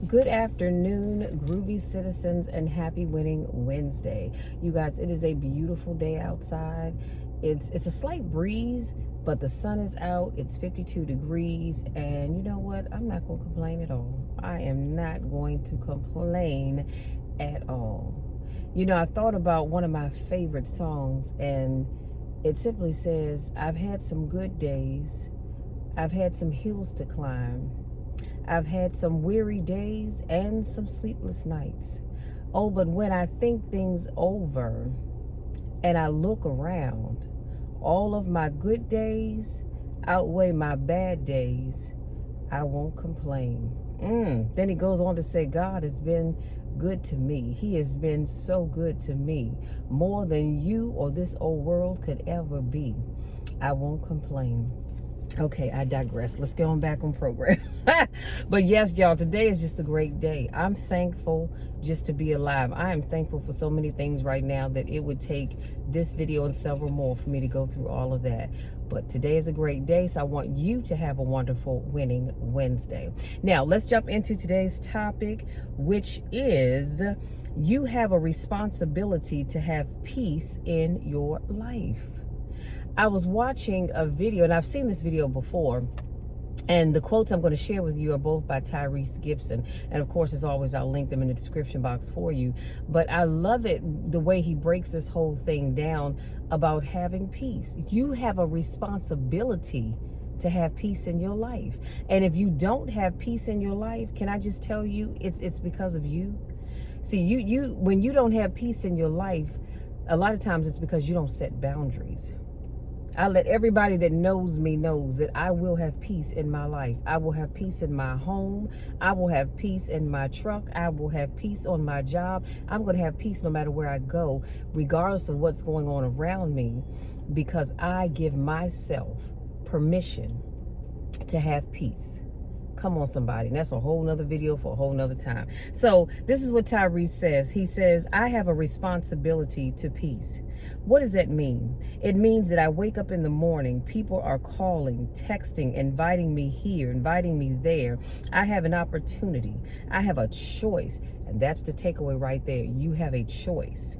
Good afternoon, groovy citizens, and happy winning Wednesday. You guys, it is a beautiful day outside. It's a slight breeze, but the sun is out. It's 52 degrees, and you know what? I'm not going to complain at all. I am not going to complain at all. You know, I thought about one of my favorite songs, and it simply says, I've had some good days. I've had some hills to climb. I've had some weary days and some sleepless nights. Oh, but when I think things over and I look around, all of my good days outweigh my bad days. I won't complain. Then he goes on to say, God has been good to me. He has been so good to me, more than you or this old world could ever be. I won't complain. Okay, I digress. Let's get on back on program. But yes, y'all, today is just a great day. I'm thankful just to be alive. I am thankful for so many things right now that it would take this video and several more for me to go through all of that. But today is a great day, so I want you to have a wonderful winning Wednesday. Now, let's jump into today's topic, which is you have a responsibility to have peace in your life. I was watching a video, and I've seen this video before, and the quotes I'm going to share with you are both by Tyrese Gibson. And of course, as always, I'll link them in the description box for you. But I love it, the way he breaks this whole thing down about having peace. You have a responsibility to have peace in your life. And if you don't have peace in your life, can I just tell you, it's because of you. See, you when you don't have peace in your life, a lot of times it's because you don't set boundaries. I let everybody that knows me knows that I will have peace in my life. I will have peace in my home. I will have peace in my truck. I will have peace on my job. I'm going to have peace no matter where I go, regardless of what's going on around me, because I give myself permission to have peace. Come on, somebody. And that's a whole nother video for a whole nother time. So this is what Tyrese says. He says, I have a responsibility to peace. What does that mean? It means that I wake up in the morning, people are calling, texting, inviting me here, inviting me there. I have an opportunity. I have a choice. And that's the takeaway right there. You have a choice.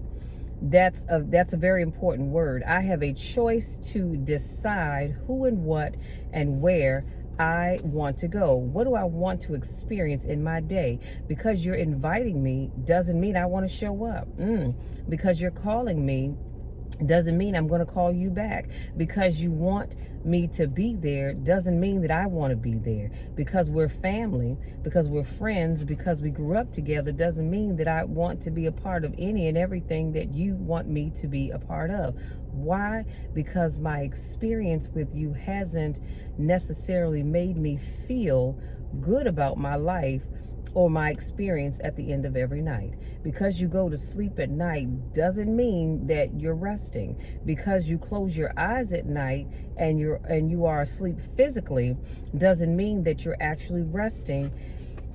That's a very important word. I have a choice to decide who and what and where I want to go. What do I want to experience in my day? Because you're inviting me doesn't mean I want to show up. Because you're calling me doesn't mean I'm going to call you back. Because you want me to be there doesn't mean that I want to be there. Because we're family, because we're friends, because we grew up together doesn't mean that I want to be a part of any and everything that you want me to be a part of. Why? Because my experience with you hasn't necessarily made me feel good about my life or my experience at the end of every night. Because you go to sleep at night doesn't mean that you're resting. Because you close your eyes at night and you are asleep physically doesn't mean that you're actually resting.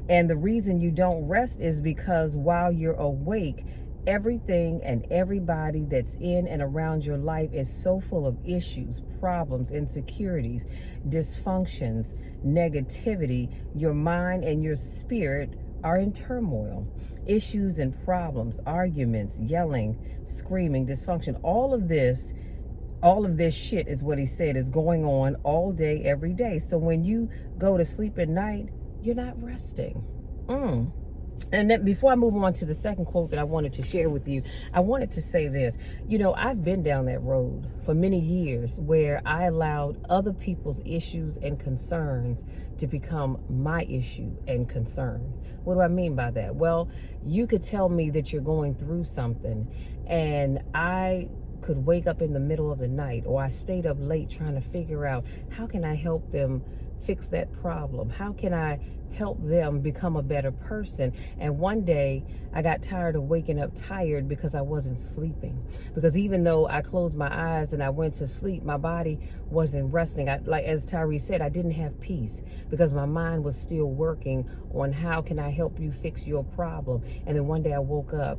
And the reason you don't rest is because while you're awake, everything and everybody that's in and around your life is so full of issues, problems, insecurities, dysfunctions, negativity. Your mind and your spirit are in turmoil. Issues and problems, arguments, yelling, screaming, dysfunction, all of this shit is what he said is going on all day, every day. So when you go to sleep at night, you're not resting. And then before I move on to the second quote that I wanted to share with you, I wanted to say this. You know, I've been down that road for many years where I allowed other people's issues and concerns to become my issue and concern. What do I mean by that? Well, you could tell me that you're going through something, and I could wake up in the middle of the night, or I stayed up late trying to figure out how can I help them fix that problem? How can I help them become a better person? And one day I got tired of waking up tired because I wasn't sleeping. Because even though I closed my eyes and I went to sleep, my body wasn't resting. Like as Tyrese said, I didn't have peace because my mind was still working on how can I help you fix your problem. And then one day I woke up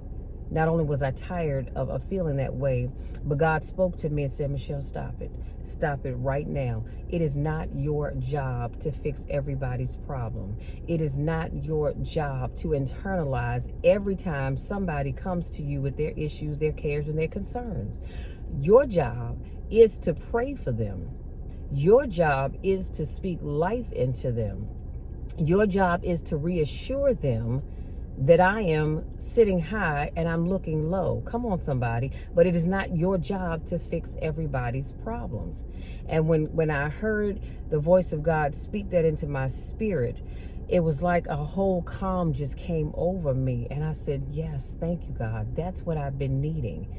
Not only was I tired of feeling that way, but God spoke to me and said, Michelle, stop it. Stop it right now. It is not your job to fix everybody's problem. It is not your job to internalize every time somebody comes to you with their issues, their cares, and their concerns. Your job is to pray for them. Your job is to speak life into them. Your job is to reassure them that I am sitting high and I'm looking low. Come on, somebody. But it is not your job to fix everybody's problems. And when I heard the voice of God speak that into my spirit, it was like a whole calm just came over me. And I said, yes, thank you, God. That's what I've been needing.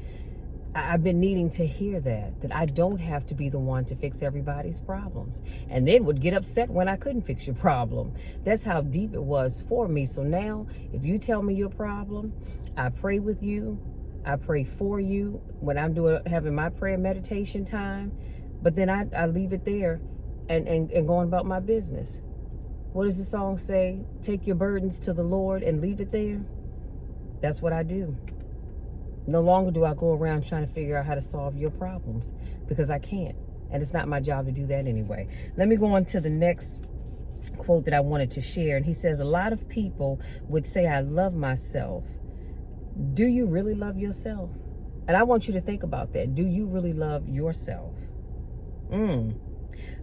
I've been needing to hear that I don't have to be the one to fix everybody's problems, and then would get upset when I couldn't fix your problem. That's how deep it was for me. So now, if you tell me your problem, I pray with you. I pray for you when I'm having my prayer meditation time, but then I leave it there and going about my business. What does the song say? Take your burdens to the Lord and leave it there. That's what I do. No longer do I go around trying to figure out how to solve your problems, because I can't. And it's not my job to do that anyway. Let me go on to the next quote that I wanted to share. And he says, a lot of people would say, I love myself. Do you really love yourself? And I want you to think about that. Do you really love yourself?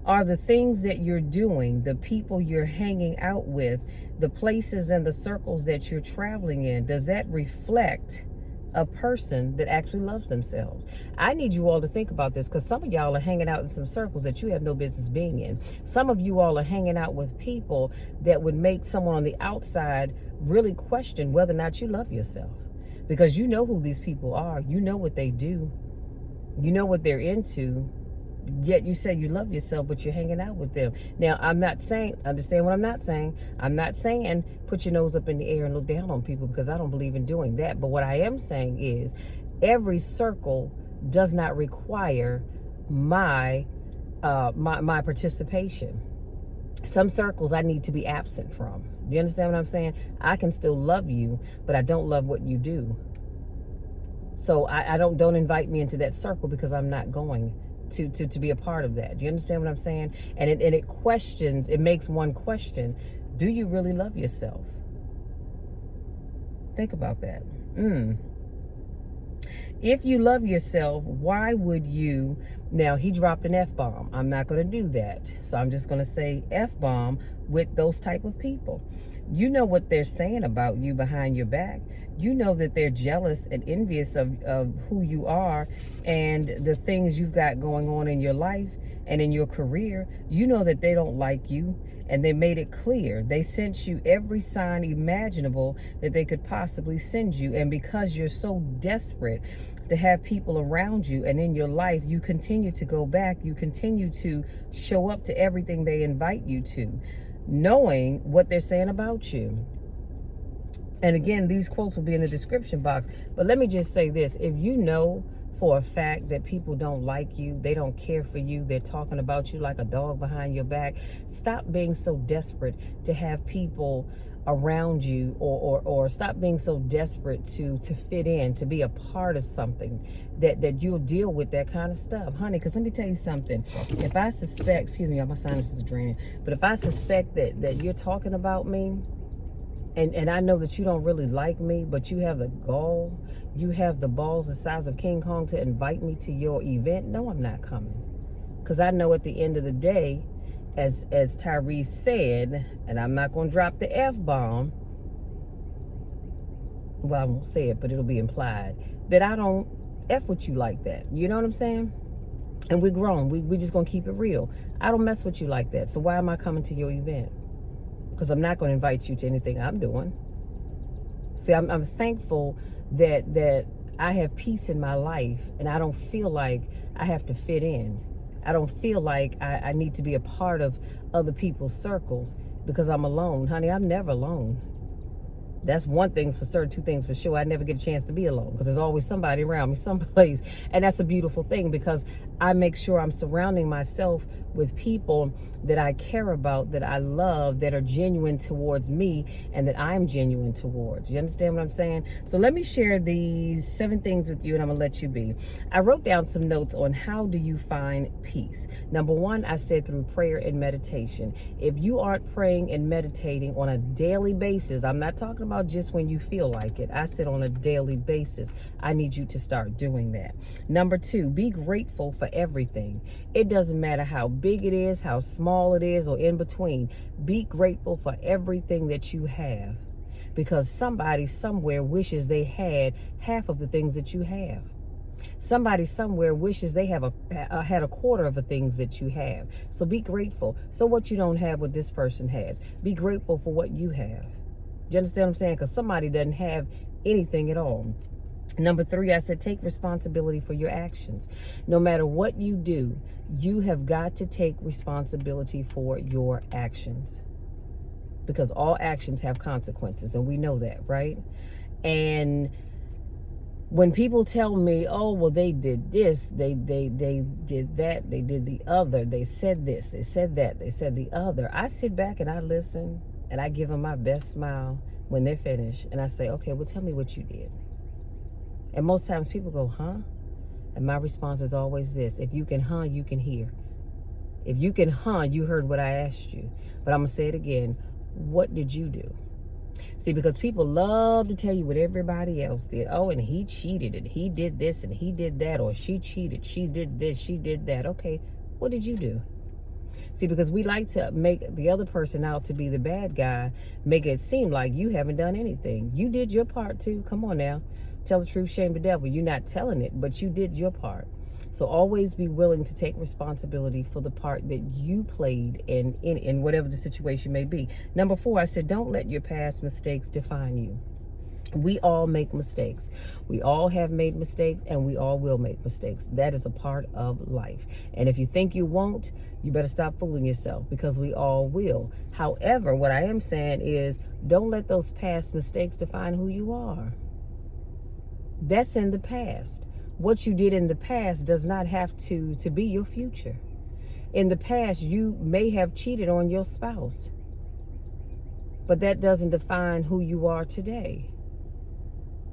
Are the things that you're doing, the people you're hanging out with, the places and the circles that you're traveling in, does that reflect a person that actually loves themselves? I need you all to think about this, because some of y'all are hanging out in some circles that you have no business being in. Some of you all are hanging out with people that would make someone on the outside really question whether or not you love yourself, because you know who these people are. You know what they do. You know what they're into. Yet you say you love yourself, but you're hanging out with them. Now, I'm not saying, understand what I'm not saying. I'm not saying put your nose up in the air and look down on people, because I don't believe in doing that. But what I am saying is every circle does not require my participation. Some circles I need to be absent from. Do you understand what I'm saying? I can still love you, but I don't love what you do. So I don't invite me into that circle, because I'm not going to be a part of that. Do you understand what I'm saying? And it makes one question, do you really love yourself? Think about that. If you love yourself, why would you, now he dropped an F-bomb. I'm not going to do that. So I'm just going to say F-bomb with those type of people. You know what they're saying about you behind your back. You know that they're jealous and envious of who you are and the things you've got going on in your life and in your career. You know that they don't like you, and they made it clear. They sent you every sign imaginable that they could possibly send you. And because you're so desperate to have people around you and in your life, you continue to go back. You continue to show up to everything they invite you to, knowing what they're saying about you. And again, these quotes will be in the description box. But let me just say this. If you know for a fact that people don't like you, they don't care for you, they're talking about you like a dog behind your back, stop being so desperate to have people around you, or stop being so desperate to fit in, to be a part of something that you'll deal with that kind of stuff, honey. Because let me tell you something. If I suspect, excuse me, my sinuses are draining, but if I suspect that you're talking about me, and I know that you don't really like me, but you have the gall, you have the balls the size of King Kong to invite me to your event, no, I'm not coming. Because I know at the end of the day, as Tyrese said, and I'm not going to drop the F-bomb, well, I won't say it, but it'll be implied, that I don't F with you like that. You know what I'm saying? And we're grown. We just going to keep it real. I don't mess with you like that. So why am I coming to your event? Because I'm not going to invite you to anything I'm doing. See, I'm thankful that I have peace in my life, and I don't feel like I have to fit in. I don't feel like I need to be a part of other people's circles because I'm alone. Honey, I'm never alone. That's one thing's for certain, two things for sure. I never get a chance to be alone because there's always somebody around me someplace. And that's a beautiful thing because I make sure I'm surrounding myself with people that I care about, that I love, that are genuine towards me, and that I'm genuine towards. You understand what I'm saying? So let me share these 7 things with you, and I'm going to let you be. I wrote down some notes on how do you find peace. Number 1, I said through prayer and meditation. If you aren't praying and meditating on a daily basis, I'm not talking about just when you feel like it. I said on a daily basis. I need you to start doing that. Number 2, be grateful for everything. It doesn't matter how big it is, how small it is, or in between. Be grateful for everything that you have, because somebody somewhere wishes they had half of the things that you have. Somebody somewhere wishes they had a quarter of the things that you have. So be grateful. So what you don't have, what this person has. Be grateful for what you have. Do you understand what I'm saying? Because somebody doesn't have anything at all. Number 3, I said take responsibility for your actions. No matter what you do, you have got to take responsibility for your actions, because all actions have consequences, and we know that, right? And when people tell me, oh, well, they did this, they did that, they did the other, they said this, they said that, they said the other, I sit back and I listen, and I give them my best smile when they're finished, and I say, okay, well, tell me what you did. And most times people go, huh? And my response is always this: if you can huh, you can hear. If you can huh, you heard what I asked you. But I'm going to say it again. What did you do? See, because people love to tell you what everybody else did. Oh, and he cheated, and he did this, and he did that, or she cheated, she did this, she did that. Okay, what did you do? See, because we like to make the other person out to be the bad guy, making it seem like you haven't done anything. You did your part too. Come on now. Tell the truth, shame the devil. You're not telling it, but you did your part. So always be willing to take responsibility for the part that you played in whatever the situation may be. Number 4, I said don't let your past mistakes define you. We all make mistakes. We all have made mistakes, and we all will make mistakes. That is a part of life. And if you think you won't, you better stop fooling yourself, because we all will. However, what I am saying is don't let those past mistakes define who you are. That's in the past. What you did in the past does not have to be your future. In the past, you may have cheated on your spouse, but that doesn't define who you are today.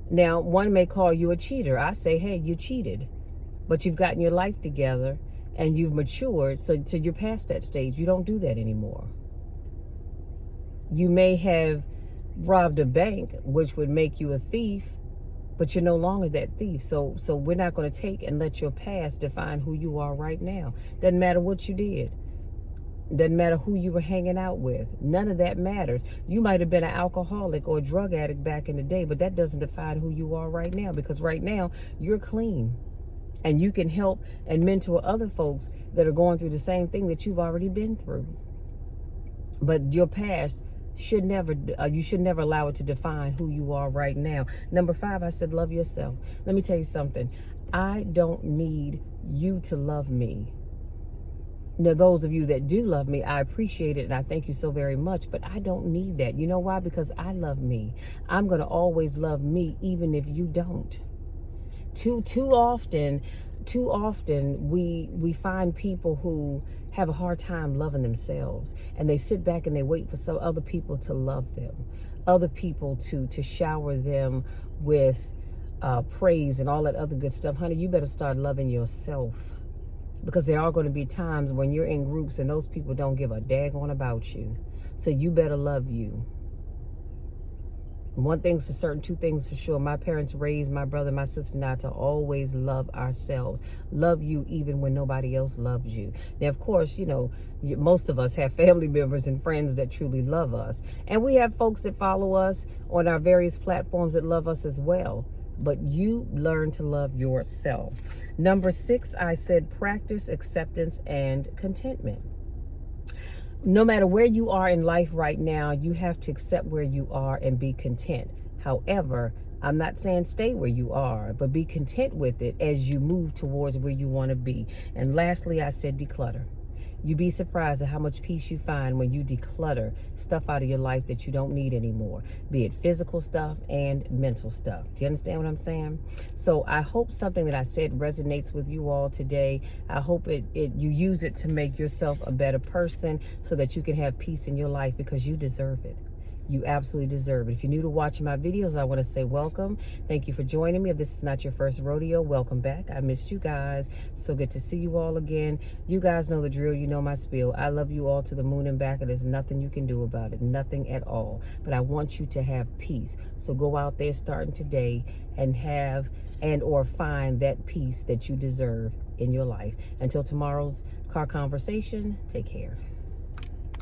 Now, one may call you a cheater. I say, hey, you cheated, but you've gotten your life together and you've matured, so you're past that stage. You don't do that anymore. You may have robbed a bank, which would make you a thief, but you're no longer that thief. So we're not going to take and let your past define who you are right now. Doesn't matter what you did. Doesn't matter who you were hanging out with. None of that matters. You might have been an alcoholic or a drug addict back in the day, but that doesn't define who you are right now, because right now you're clean. And you can help and mentor other folks that are going through the same thing that you've already been through. But your past should never, you should never allow it to define who you are right now. Number 5, I said love yourself. Let me tell you something. I don't need you to love me. Now, those of you that do love me, I appreciate it, and I thank you so very much, but I don't need that. You know why? Because I love me. I'm going to always love me, even if you don't. Too often we find people who have a hard time loving themselves, and they sit back and they wait for some other people to love them, other people to shower them with praise and all that other good stuff. Honey, you better start loving yourself. Because there are going to be times when you're in groups and those people don't give a daggone about you. So you better love you. One thing's for certain, two things for sure. My parents raised my brother, my sister, and I to always love ourselves. Love you even when nobody else loves you. Now, of course, you know, most of us have family members and friends that truly love us. And we have folks that follow us on our various platforms that love us as well. But you learn to love yourself. Number 6, I said practice acceptance and contentment. No matter where you are in life right now, you have to accept where you are and be content. However, I'm not saying stay where you are, but be content with it as you move towards where you want to be. And lastly, I said declutter. You'd be surprised at how much peace you find when you declutter stuff out of your life that you don't need anymore, be it physical stuff and mental stuff. Do you understand what I'm saying? So I hope something that I said resonates with you all today. I hope you use it to make yourself a better person so that you can have peace in your life, because you deserve it. You absolutely deserve it. If you're new to watching my videos, I want to say welcome. Thank you for joining me. If this is not your first rodeo, welcome back. I missed you guys. So good to see you all again. You guys know the drill. You know my spiel. I love you all to the moon and back, and there's nothing you can do about it. Nothing at all. But I want you to have peace. So go out there starting today and have or find that peace that you deserve in your life. Until tomorrow's car conversation, take care.